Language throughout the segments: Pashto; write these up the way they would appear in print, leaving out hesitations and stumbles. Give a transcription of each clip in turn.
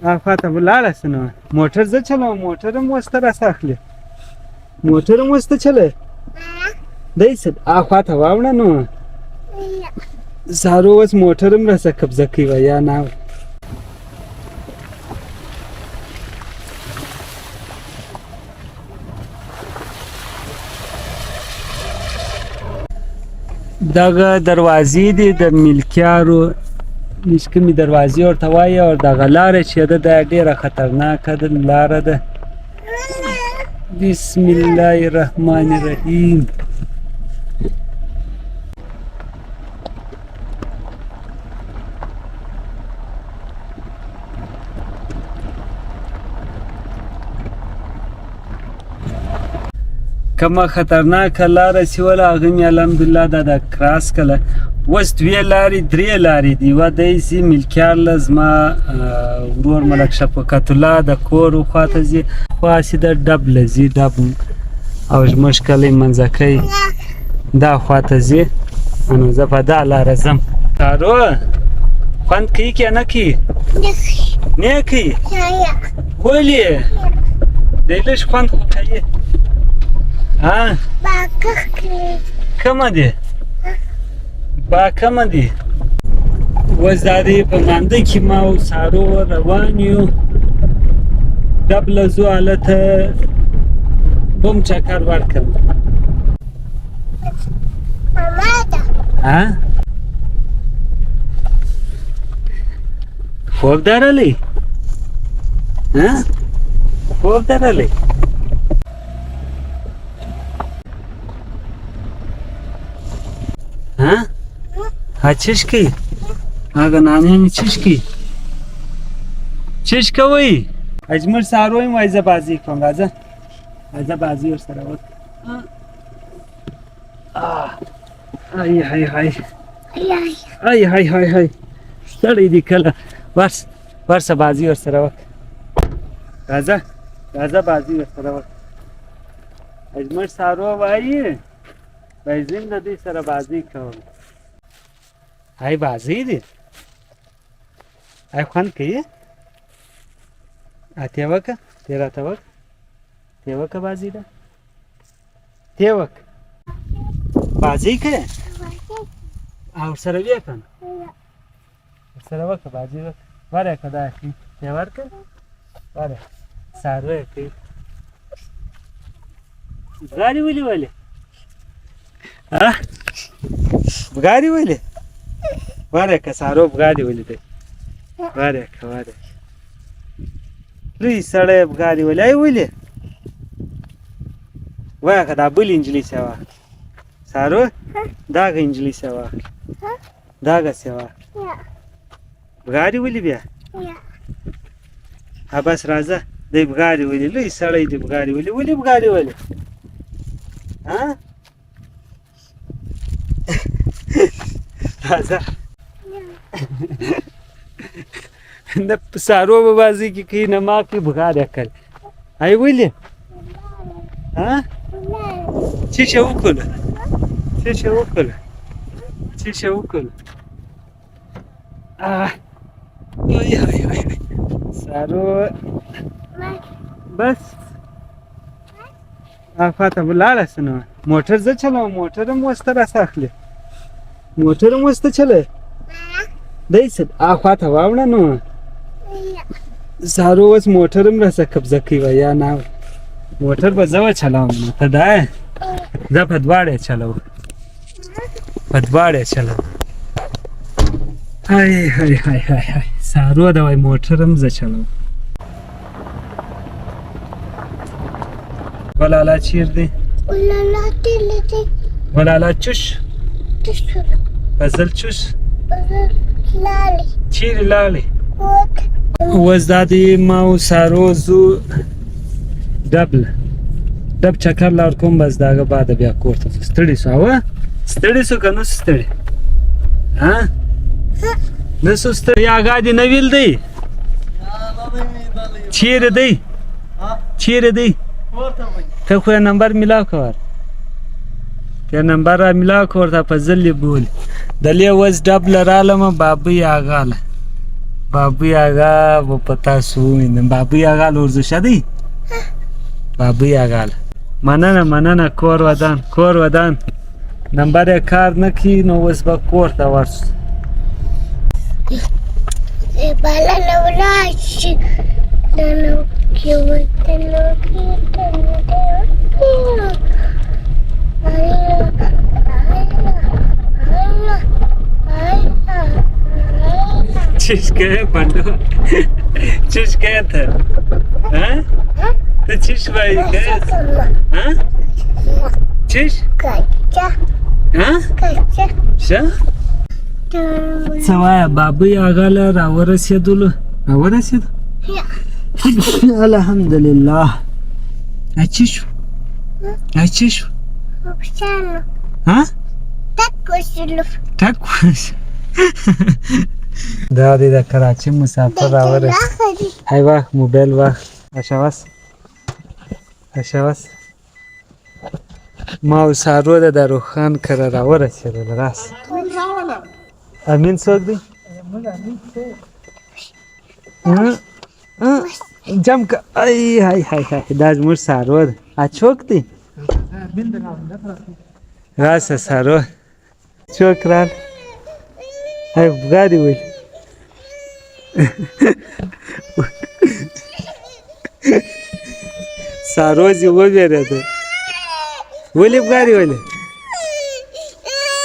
خواته به لاړه سه نو موټر زه چلوم موټر هم اوس ته راسه اخلي موټر هم اوس ته چلوې دی څه خواته واوړه نو سارو اوس موټر هم راسه قبضه کوي یا نه دغه دروازې دي د ملکیارو کومې دروازې ورته وایي او دغه لاره چې ده دا ډېره خطرناکه ده لاره ده بسم الله الرحمن الرحیم کومه خطرناکه لاره چې وله هغه مې الحمدلله دا د کراس کړله اوس دوې لارې درې لارې دي یوه دی ځي ملکیار له زما ورور ملک شفقت الله د کور خواته ځي خواسې د ډب له ځي ډب او زموږ کلی منځکی دا خواته ځي نو زه په دا لاره ځم کارو خوند کوي که نه کوي نه کوي ولې دی لږ خوند خو کوي کمه دی با کمه دی اوس دا دی په مانده کې ما او سارو روان یو ډب له ځو هلته بم چکر ورکړم خوب درلی خوب درلی چش کی هغه نانی می چش کی چش کوي اجمل سارویم وای ز بازی کوم راځه راځه بازی ور سره وک ای هاي هاي ای هاي هاي هاي ستړی دی کله ورسه بازی ور سره وک راځه راځه بازی ور سره وک اجمل سارو وای بایزین د دې سره بازی کوم ای بازی دی ای خوند کوي تیوکه تیرا توک تیوکه بازی ده تیوک بازی که او سره بیا کن سره وکه بازی وکه وره که دا تیور که وره ساروه که بگاری ولی ولی بگاری ولی واره که سارو بگاری ولی ده واره که واره لوی سړی بګاري ولې ای ولې وایه که دا بل انجلۍ سې واخلي سارو دغه انجلۍ سې واخلي دغه سې واخلي بګاري ولې بیا بس راځه دی بګاري ولې لوی سړی دی بګاري ولې ولې بګاري ولې راځه د سارو په بازی کې کوي نه ما کې بغار کړ ای ولې څه شو وکړه څه شو وکړه څه شو وکړه ای ای ای سارو بس فاته ولاړه سنو موټر زه چلوم موټر هم وسته راسه اخلي موټر هم وسته چلوي دی څه فاته واوړه نو سارو اوس موټر هم راسه قبضه کوي یا نه موټر به زه وچلوم نو ته دا زه په دواړه چلوم په دواړه چلوم های های های های سارو دا وای موټر هم زه چلوم ولالا چیر دی ولالا تیلی دی ولالا چوش تشو فضل چوش لالی چیر لالی وک اوس دا دی ما او سارو زو ډب چکر لار کوم بس داغه بعد بیا کور ته ستړي سو ستړي سو کنه ستړي نسو ستړي هغه دی نویل دی چیرې دی چیرې دی ته خو نمبر ملاو کور ته نمبر را ملاو کور ته په ځلې بول دلې وز ډب لرالم بابي اغاله बाबू आगा वो पता सुन बाबू आगा ورزش دی बाबू आगा مننه کور ودان نمبر کار نکی نو اوس به کور ته ورسو بالا نولاش نو کیوتلو چیش که بندو چیش که ته ها ته چیش وای که ها چیش کچا ها کچا شه سوایا بابو آغا له راورسېدلو الحمدلله اچی شو وشانو ها تکوشلو دا د کراچي مسافر راورسېد هاي واخ موبایل واخ اشواس ما وسارو د دروخان کړه راورسېدل راس امین څوک دی جام کا ای هاي دا زموږ سارو ده څوک دی راسه سارو څوک رال هاي بګاري وي سارو زی وګورېده ولې بګاري ولې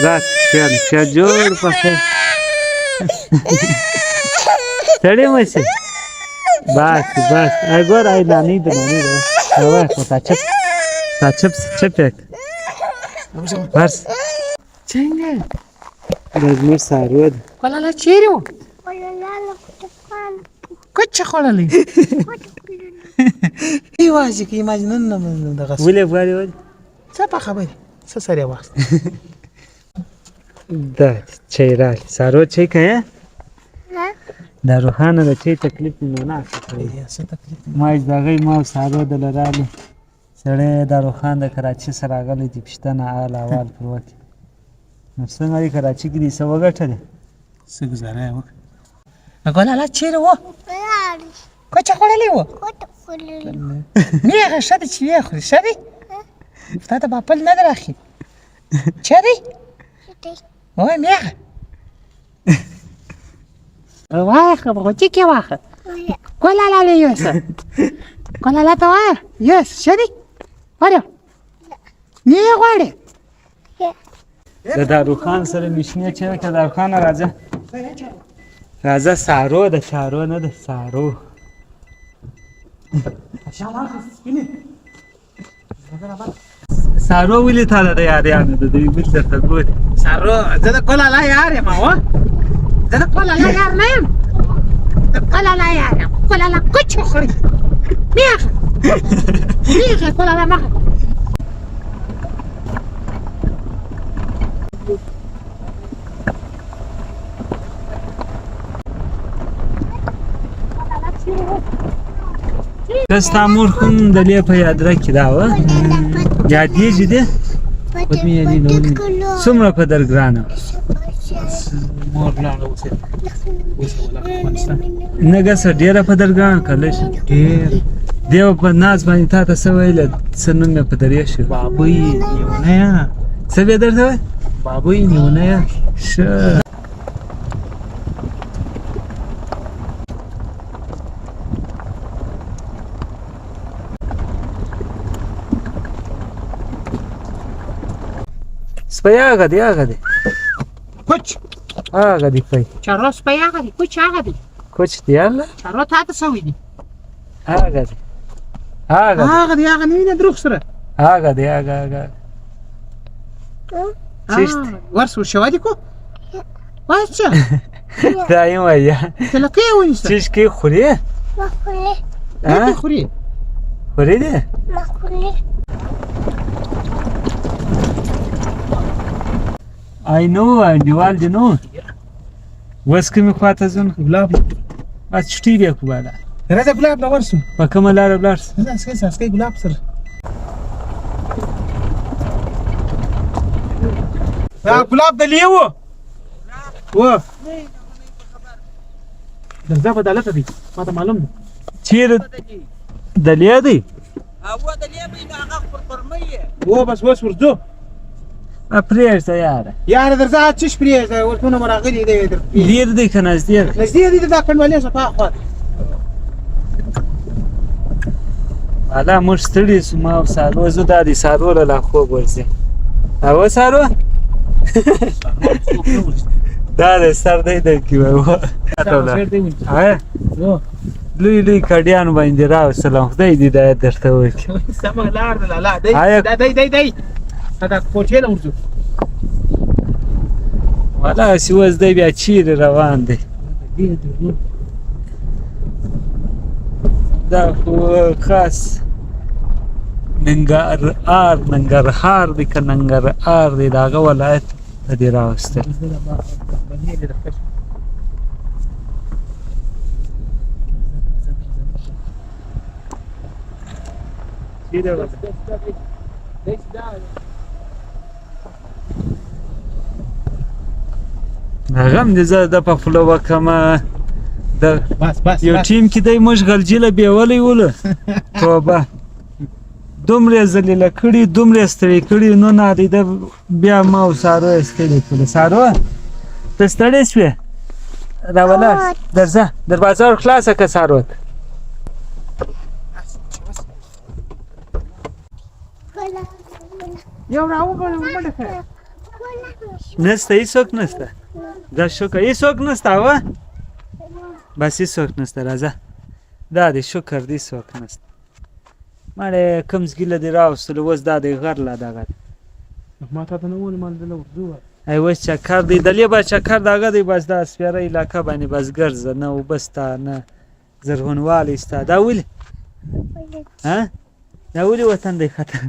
راس شه جوړ پخې تړې مشه بس اګور آی نانی د نانی ده هوا تا چپ بس څنګه زموږ سارو ده کولاله چیرې و ولالو تفان کوچ خړلې ایوازي کې ماجنن نه دغه ولې بګاري ولې څه په خبرې څه سره وخت دا چای رال سارو چای که دا روحانه د چای تکلیف مې نه اخلي څه تکلیف ما دغه ما سارو د لرالو سړی دا روحان د کراچي سره راغلی دی پښتنه حال احوال پر وکړي نو څنګه دی کراچي کې دې څه وګټلې څه ګزاره وکړه کولاله چیرې و ولالو کوچ خړلې و کوټکولو میغه شته چې وی خو شته تا ته باپل نه راخي چا دی وای میغه واخه بغوتی کې واخه کولاله له یوسه کولاله ته وای یس شدی وره نه غواړي د داروخان سره نشنه چې که داروخان راځه سارو د شارو نه د سارو سارو ولې تا د یاریانو د دوی بل درته ګوري سارو زه د کولاله یار یم هو زه د کولاله یار نه یم د کولاله یار یم کولاله کوچ خوري میغه کولاله مخه دستا مور کوم د لې په یاد راکې دا و یادېږي دې څومره په درګرانه مور لاړه اوسه نګه سر ډیره په درګرانه کله شي ډېر دیو په ناز باندې تا ته څه ویل څه نوم مې په درې شو بابوی نیونه یا څه به درته وای بابوی نیونه یا شه سپی هغه دی کوچ هغه دی پی چارو سپی هغه دی کوچ هغه دی کوچ دی الله چارو تا ته سوي دي هغه دی هغه نه دروغ سره هغه دی چیست ورسو شو دي کو واچا دا یم وای تلکه ونیسه چیش کی خوري مخولي نه خوري خوري دی مخولي I know دیوال دی نو وس کومې خواته ځون ګلاب ا چټي بیا کوله راځه ګلاب نه ورسو په کومه لار بلارس نه سکه ګلاب سره ګلاب د لیو و درځه بدالته دی ما ته معلوم ده چیرې دلیا دی و بس اوس ورځو پرېږده یاره یاره درځه څه شي پرېږده ورته مو راغلي دی لیر دی که نزدیک نږدې دی دا کنډوالې صفا خوا والا موږ ستړي سو ما او سارو زه دا د سارو له لا خوب ورځي او سارو دا د سر دی د کې لوی لوی کډیان باندې راوستلم خدای دې دا درته وکړي سمه لار ده لالا دی دا کوټې له ورځو والا هسې اوس دی بیا چیرې روان دی دا خو خاص ننګرهار دی که ننګرهار دی د هغه ولایت ته دې راوستل هغه هم دې زه د په خوله وکړمه د یو ټیم کې دی موږ غلجیله بیولی ولو توبه دومره ذلیله کړي دومره ستړي کړي نو نادیده بیا ما او سارو یې ستړي کړي سارو ته ستړې شوې راولاړ درځه دروازه ور خلاصه که سارو ته یو راوګړم منډه کړه نسته هېڅوک نسته دا شکر هېڅوک نسته اوه بس هېڅوک نسته راځه دا دی شکر دی هېڅوک نسته ماړې کوم ځګیله دې راوستلو اوس دا دی غر لا دغه دی ما تا ته نه وویل ما دله ورځو ای اوس چکر دی دلې به چکر دغه دی بس دا سپېره علاقه باندې بس ګرځه نه اوبه سته نه زرغونوالی سته دا ولې دا ولې وطن دی خطر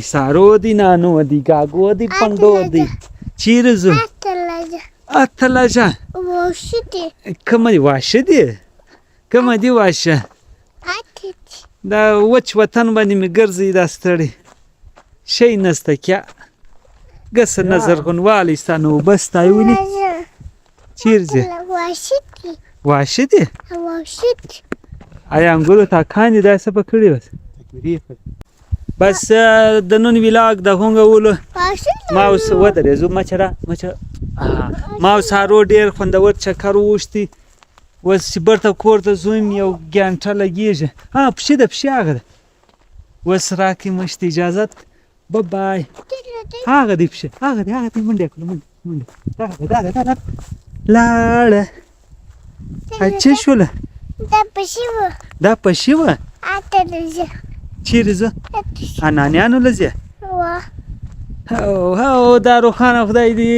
سارو دی نانو دی ګاګو دی پنډو دی چیرې ځو اتلجه کومه دی واښه دی کومه دی واښه دا وچ وطن باندې مې ګرځي دا ستړی شی نسته کیا ګسه نه زرغونوالی سته نه اوبه سته ولې چیرې ځې واښه دی آیا انګورو تاکان دي دا څه په کړي بس د نن ویلاګ د هونګولو ما اوس ودرېږو ما او سارو ډېر خوندور چکر ووښتي اوس چې بېرته کور ته ځو یو ګنټه لګېږي پښې ده پښې هغه ده اوس راکړئ مشت اجازت بای هغه دی پښې هغه دی منډې کړو منډې لاړه څه شوله دا پښې وه چیرې ځو انانیانو له ځې هو دا روښانه خدای دې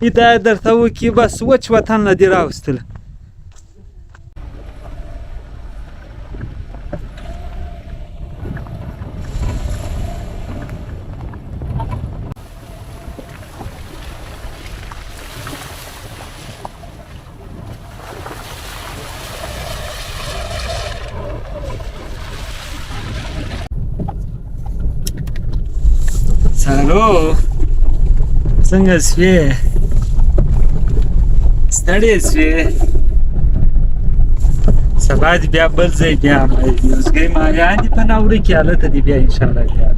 هدایت درته وکړي بس وچ وطن نه دې راوستله سارو څنګه سوې ستړې سوې سبا دې بیا بل ځای بیا اوسګۍ ماریان دي په ناوړه کې حالت دي بیا انشاءالله بیا